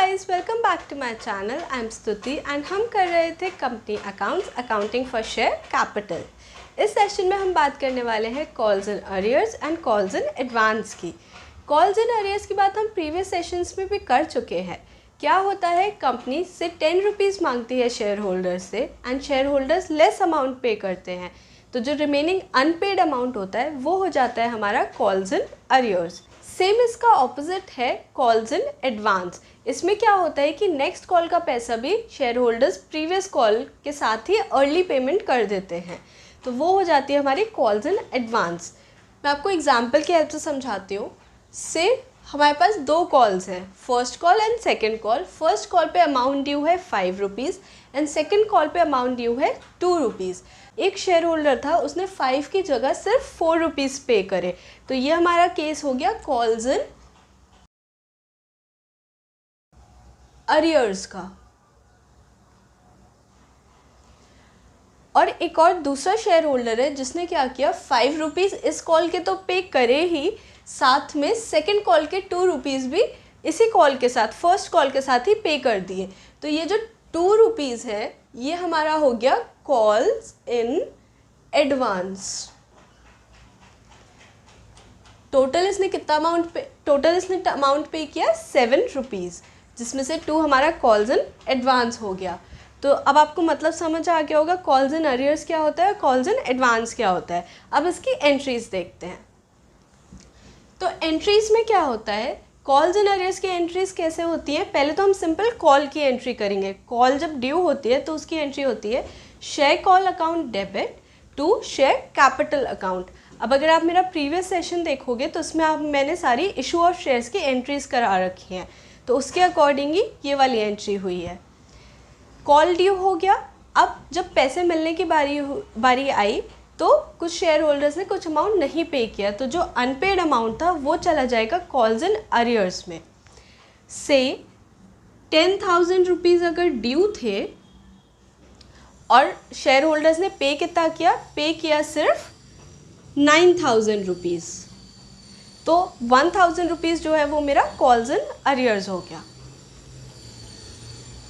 Guys, welcome back to my channel. I am Stuti and हम कर रहे थे company accounts, accounting for share capital. इस सेशन में हम बात करने वाले हैं calls in arrears and calls in advance की। कॉल्स इन अरियर्स की बात हम प्रीवियस सेशंस में भी कर चुके हैं। क्या होता है, कंपनी से 10 रुपीज़ मांगती है शेयर होल्डर्स से and share holders less amount पे करते हैं, तो जो रिमेनिंग अनपेड अमाउंट होता है वो हो जाता है हमारा कॉल्स इन अरियर्स। सेम इसका ऑपोजिट है कॉल्स इन एडवांस। इसमें क्या होता है कि नेक्स्ट कॉल का पैसा भी शेयर होल्डर्स प्रीवियस कॉल के साथ ही अर्ली पेमेंट कर देते हैं, तो वो हो जाती है हमारी कॉल्स इन एडवांस। मैं आपको एग्जांपल की हेल्प से समझाती हूँ। से हमारे पास दो कॉल्स हैं, first call and second call. First call पे अमाउंट ड्यू है 5 रुपीज़ एंड सेकंड कॉल पे अमाउंट ड्यू है 2 रुपीज़। एक शेयर होल्डर था, उसने 5 की जगह सिर्फ 4 रुपीज़ पे करे, तो ये हमारा केस हो गया कॉल्स इन अरियर्स का। और एक और दूसरा शेयर होल्डर है जिसने क्या किया, 5 रुपीज़ इस कॉल के तो पे करे ही, साथ में सेकंड कॉल के 2 रुपीज़ भी इसी कॉल के साथ, फर्स्ट कॉल के साथ ही पे कर दिए। तो ये जो 2 रुपीज़ है ये हमारा हो गया कॉल्स इन एडवांस। टोटल इसने कितना अमाउंट पे किया 7 रुपीज़, जिसमें से 2 हमारा कॉल्स इन एडवांस हो गया। तो अब आपको मतलब समझ आ गया होगा कॉल्स इन अरियर्स क्या होता है, कॉल्स इन एडवांस क्या होता है। अब इसकी एंट्रीज देखते हैं। तो एंट्रीज में क्या होता है, कॉल्स इन अरियर्स की एंट्रीज कैसे होती हैं। पहले तो हम सिंपल कॉल की एंट्री करेंगे। कॉल जब ड्यू होती है तो उसकी एंट्री होती है share call account debit to share capital account. अब अगर आप मेरा प्रीवियस सेशन देखोगे तो उसमें मैंने सारी इशू ऑफ शेयर्स की एंट्रीज करा रखी हैं, तो उसके अकॉर्डिंग ही ये वाली एंट्री हुई है। कॉल ड्यू हो गया। अब जब पैसे मिलने की बारी आई तो कुछ शेयर होल्डर्स ने कुछ अमाउंट नहीं पे किया, तो जो अनपेड अमाउंट था वो चला जाएगा कॉल्स इन अरियर्स में। से 10,000 रुपीज़ अगर ड्यू थे और शेयर होल्डर्स ने पे कितना किया, पे किया सिर्फ 9,000 रुपीज़, तो 1,000 रुपीज़ जो है वो मेरा कॉल्स इन अरियर्स हो गया।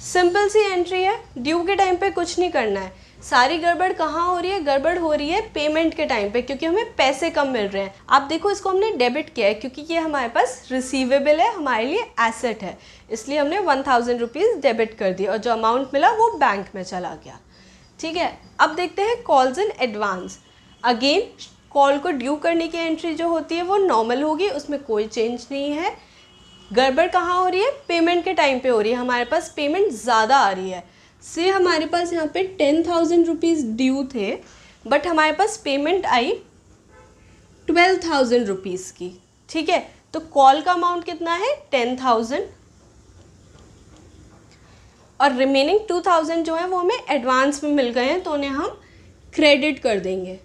सिंपल सी एंट्री है। ड्यू के टाइम पे कुछ नहीं करना है। सारी गड़बड़ कहाँ हो रही है, गड़बड़ हो रही है पेमेंट के टाइम पे, क्योंकि हमें पैसे कम मिल रहे हैं। आप देखो, इसको हमने डेबिट किया है क्योंकि ये हमारे पास रिसीवेबल है, हमारे लिए एसेट है, इसलिए हमने 1,000 रुपीज़ डेबिट कर दिया और जो अमाउंट मिला वो बैंक में चला गया। ठीक है, अब देखते हैं calls in advance. Again call को ड्यू करने की एंट्री जो होती है वो नॉर्मल होगी, उसमें कोई चेंज नहीं है। गड़बड़ कहाँ हो रही है, पेमेंट के टाइम पे हो रही है। हमारे पास पेमेंट ज़्यादा आ रही है। से हमारे पास यहाँ पे 10,000 रुपीज़ ड्यू थे, बट हमारे पास पेमेंट आई 12,000 रुपीज़ की। ठीक है, तो कॉल का अमाउंट कितना है 10,000 और रिमेनिंग 2,000 जो है वो हमें एडवांस में मिल गए हैं, तो उन्हें हम क्रेडिट कर देंगे।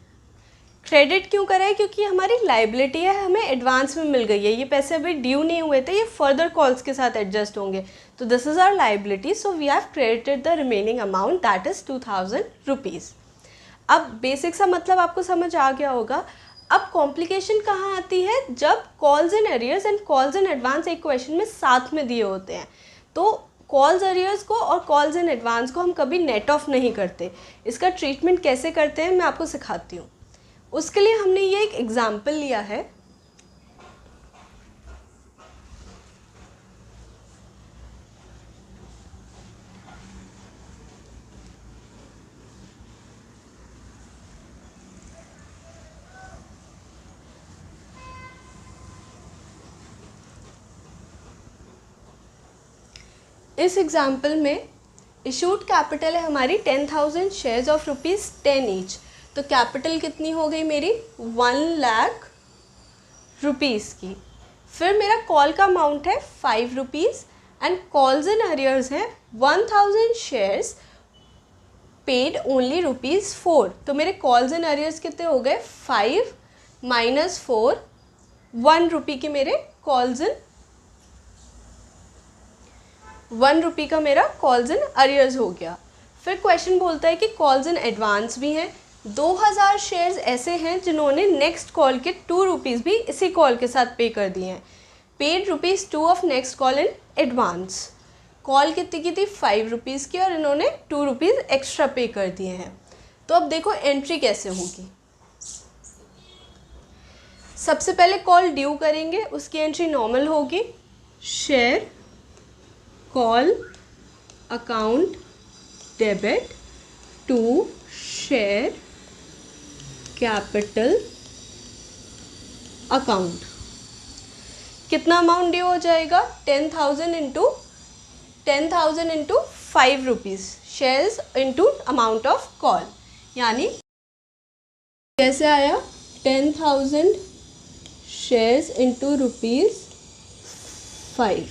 क्रेडिट क्यों करें, क्योंकि हमारी लाइबिलिटी है, हमें एडवांस में मिल गई है। ये पैसे अभी ड्यू नहीं हुए थे, ये फर्दर कॉल्स के साथ एडजस्ट होंगे, तो this is our liability, so we have credited the remaining amount that is 2,000 rupees. अब बेसिक सा मतलब आपको समझ आ गया होगा। अब कॉम्प्लिकेशन कहाँ आती है, जब calls in arrears and calls in advance एक क्वेश्चन में साथ में दिए होते हैं, तो कॉल्स अरियर्स को और कॉल्स इन एडवांस को हम कभी नेट ऑफ नहीं करते। इसका ट्रीटमेंट कैसे करते हैं मैं आपको सिखाती हूँ। उसके लिए हमने ये एक एग्जाम्पल लिया है। इस एग्जाम्पल में इशूड कैपिटल है हमारी 10,000 शेयर्स ऑफ ₹10 ईच। तो कैपिटल कितनी हो गई मेरी 1 लाख रुपीज़ की। फिर मेरा कॉल का अमाउंट है 5 rupees and calls in arrears है 1,000 शेयर्स पेड ओनली ₹4। तो मेरे कॉल्स इन अरियर्स कितने हो गए 5 माइनस 4, 1 रुपी के मेरे कॉल्स इन 1 रुपी का मेरा कॉल्स इन अरियर्स हो गया। फिर क्वेश्चन बोलता है कि कॉल्स इन एडवांस भी हैं। 2,000 शेयर्स ऐसे हैं जिन्होंने नेक्स्ट कॉल के 2 रुपीज़ भी इसी कॉल के साथ पे कर दिए हैं। Paid ₹2 of next call in advance. Call कितनी की थी 5 रुपीज़ की और इन्होंने 2 रुपीज़ एक्स्ट्रा पे कर दिए हैं। तो अब देखो एंट्री कैसे होगी। सबसे पहले कॉल ड्यू करेंगे, उसकी एंट्री नॉर्मल होगी, share call account debit to share capital account. कितना अमाउंट ड्यू हो जाएगा 10,000 into 5 rupees shares into amount of call, यानी कैसे आया 10,000 शेयर्स इंटू ₹5।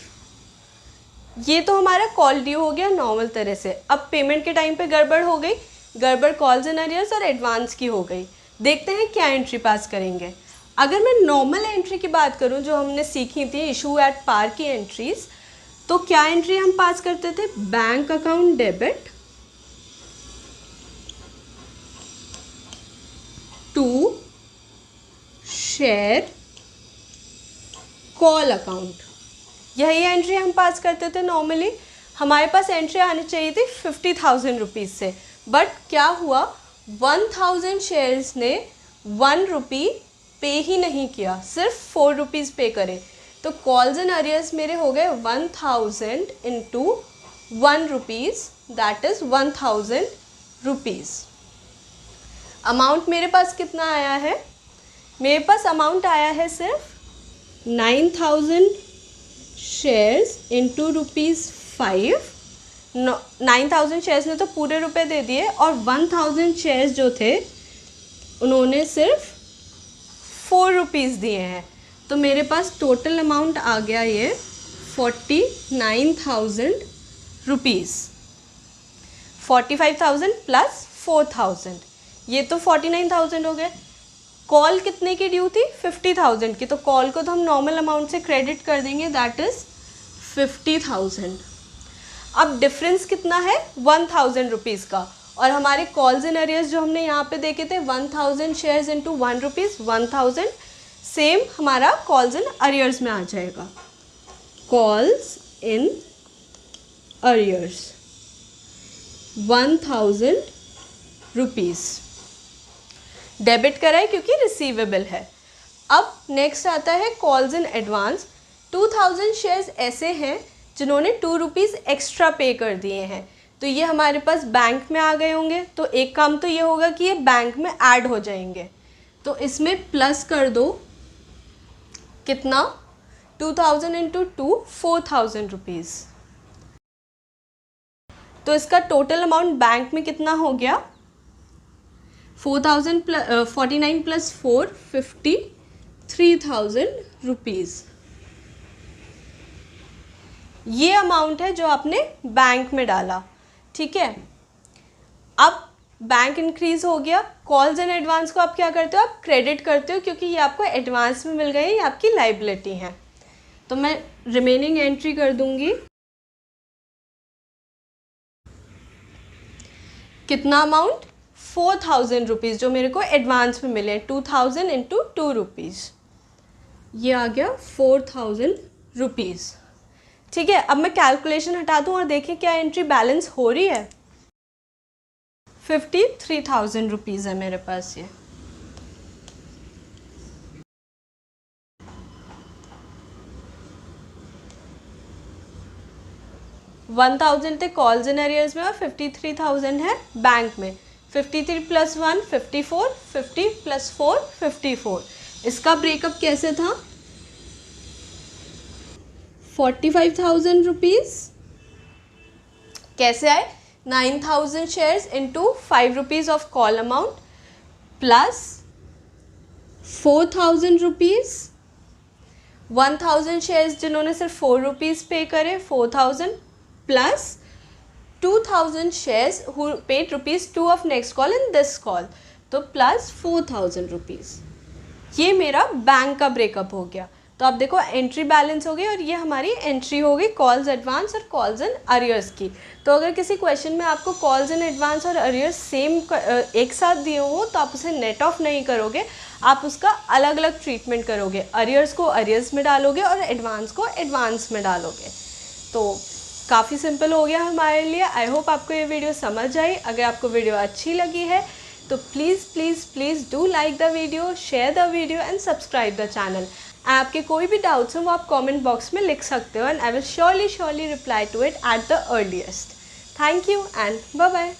ये तो हमारा कॉल ड्यू हो गया नॉर्मल तरह से। अब पेमेंट के टाइम पे गड़बड़ हो गई, गड़बड़ कॉल्स इन अरियर्स और एडवांस की हो गई। देखते हैं क्या एंट्री पास करेंगे। अगर मैं नॉर्मल एंट्री की बात करूं जो हमने सीखी थी इशू एट पार की एंट्रीज, तो क्या एंट्री हम पास करते थे, bank account debit to share call account, यही एंट्री हम पास करते थे नॉर्मली। हमारे पास एंट्री आनी चाहिए थी 50,000 रुपीज़ से, बट क्या हुआ 1,000 शेयर्स ने 1 रुपी पे ही नहीं किया, सिर्फ 4 रुपीज़ पे करे। तो कॉल्स एंड अरियर्स मेरे हो गए 1,000 into 1 rupees, that is 1,000 rupees. Amount मेरे पास कितना आया है, मेरे पास अमाउंट आया है सिर्फ 9,000 शेयर्स इंटू ₹5। 9,000 शेयर्स ने तो पूरे रुपए दे दिए और 1,000 शेयर्स जो थे उन्होंने सिर्फ 4 रुपीज़ दिए हैं। तो मेरे पास टोटल अमाउंट आ गया ये 49,000 रुपीज़। 45,000 प्लस 4,000, ये तो 49,000 हो गए। कॉल कितने की ड्यू थी 50,000 की, तो कॉल को तो हम नॉर्मल अमाउंट से क्रेडिट कर देंगे, दैट इज़ 50,000। अब डिफरेंस कितना है 1,000 रुपीज़ का, और हमारे कॉल्स इन अरियर्स जो हमने यहाँ पे देखे थे 1,000 शेयर्स इंटू 1 रुपीज़ 1,000, सेम हमारा कॉल्स इन अरियर्स में आ जाएगा। Calls in arrears 1,000 rupees debit कराए क्योंकि रिसीवेबल है। अब नेक्स्ट आता है कॉल्स इन एडवांस। 2,000 शेयर्स ऐसे हैं जिन्होंने 2 रुपीज़ एक्स्ट्रा पे कर दिए हैं, तो ये हमारे पास बैंक में आ गए होंगे। तो एक काम तो ये होगा कि ये बैंक में ऐड हो जाएंगे, तो इसमें प्लस कर दो कितना 2,000 इंटू 2 4,000 रुपीज़। तो इसका टोटल अमाउंट बैंक में कितना हो गया 49 प्लस 4 53,000 रुपीज़। ये अमाउंट है जो आपने बैंक में डाला, ठीक है। अब बैंक इंक्रीज हो गया, कॉल्स एंड एडवांस को आप क्या करते हो, आप क्रेडिट करते हो क्योंकि ये आपको एडवांस में मिल गए, ये आपकी लाइबिलिटी है। तो मैं रिमेनिंग एंट्री कर दूंगी, कितना अमाउंट 4,000 रुपीज़ जो मेरे को एडवांस में मिले, 2,000 इंटू 2 रुपीज़, ये आ गया 4,000 रुपीज़। ठीक है, अब मैं कैलकुलेशन हटा दूँ और देखें क्या एंट्री बैलेंस हो रही है। 53,000 रुपीज़ है मेरे पास ये। $1,000 थे कॉल्स इन एरियर्स में और 53,000 है बैंक में। 53 प्लस 1 54, 50 प्लस 4 54। इसका ब्रेकअप कैसे था 45,000 रुपीज़ कैसे आए 9,000 shares into 5 rupees of call amount plus 4,000 rupees, 1,000 shares जिन्होंने सिर्फ 4 रुपीज़ पे करे 4,000 plus 2,000 shares who paid ₹2 of next call in this call, तो प्लस 4,000 रुपीज़। ये मेरा बैंक का ब्रेकअप हो गया। तो आप देखो एंट्री बैलेंस हो गई और ये हमारी एंट्री हो गई कॉल्स एडवांस और कॉल्स इन अरियर्स की। तो अगर किसी क्वेश्चन में आपको कॉल्स इन एडवांस और अरियर्स सेम एक साथ दिए हो तो आप उसे नेट ऑफ नहीं करोगे, आप उसका अलग अलग ट्रीटमेंट करोगे। अरियर्स को अरियर्स में डालोगे और एडवांस को एडवांस में डालोगे। तो काफ़ी सिंपल हो गया हमारे लिए। आई होप आपको ये वीडियो समझ आई। अगर आपको वीडियो अच्छी लगी है तो please please please do like the video, share the video and subscribe the channel. आपके कोई भी डाउट्स हैं वो आप कमेंट बॉक्स में लिख सकते हो and I will surely reply to it at the earliest. Thank you and bye bye.